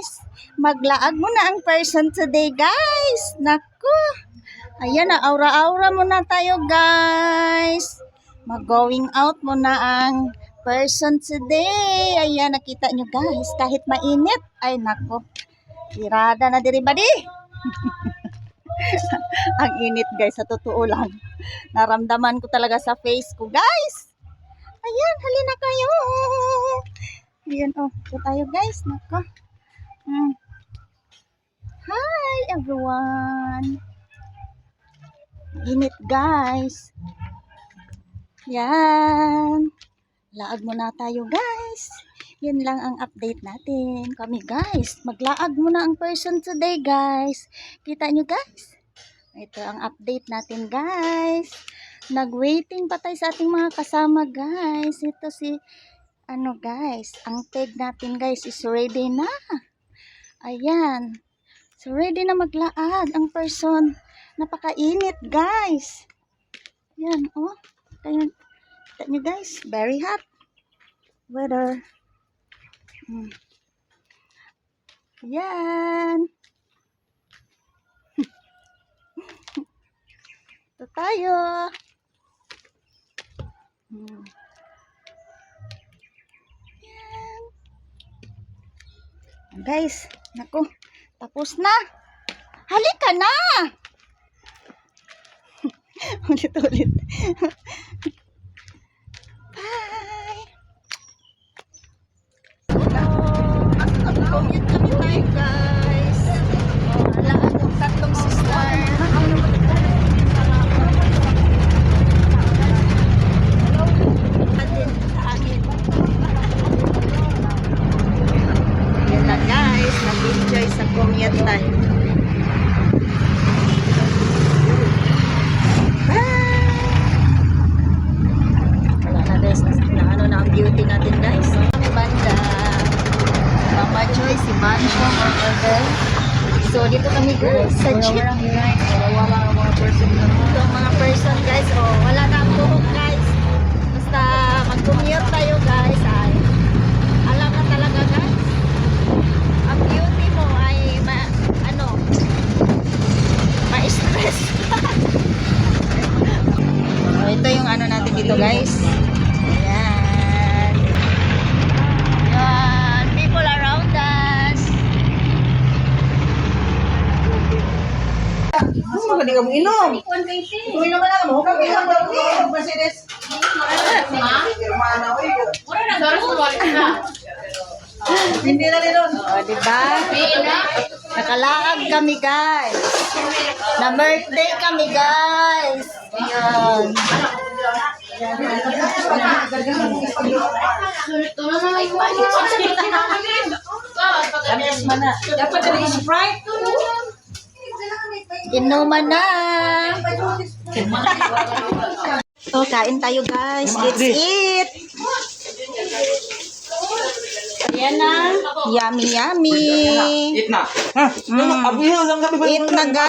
guys. Maglaag mo na ang person today, guys. Naku. Ayan na, aura-aura muna tayo, guys. Mag-going out muna ang person today. Ayan, nakita nyo, guys. Kahit mainit. Ay, naku. Tirada na diri ba di? Ang init, guys. Sa totoo lang. Naramdaman ko talaga sa face ko, guys. Ayan, halina kayo. Ayan, oh. Ito tayo, guys. Naku. Hi, everyone. Init, guys. Yan. Laag muna tayo, guys. Yan lang ang update natin. Kami, guys. Maglaag muna ang person today, guys. Kita nyo, guys. Ito ang update natin, guys. Nag-waiting pa tayo sa ating mga kasama, guys. Ito si, guys. Ang peg natin, guys, is ready na. Ayan. So, ready na maglaag ang person. Napakainit, guys. Yan, oh. Kita nyo, guys. Very hot weather. Yan. Ito tayo. Yan. Guys, naku. Tapos na. Halika na. Ulit-ulit. Bye. Commute kami tayo, guys. Wala akong tatlong sister. Atin sa akin. Yan lang, guys. Nag-enjoy sa commute tayo. Beauty natin, guys. Kami banda. Mama Joy, si Mancho, over. So, dito kami, guys, sa jeep. Ito ang mga person, guys. Oh, wala na ang buhok, guys. Basta mag-commute tayo, guys. Ay, alam na talaga, guys. Ang beauty mo ay, ma-stress. So, ito yung natin dito, guys. Hindi ka mo inom. Inom na lang mo. Kami lang daw ni Mercedes. Hindi na rin. O, diba? Nakalaag kami, guys. Na birthday kami, guys. Ayan. Dapat na Sprite. Inuman na. So, kain tayo, guys. Let's eat. Ayan na. Yummy, yummy. Eat na. Ha? Eat na, guys.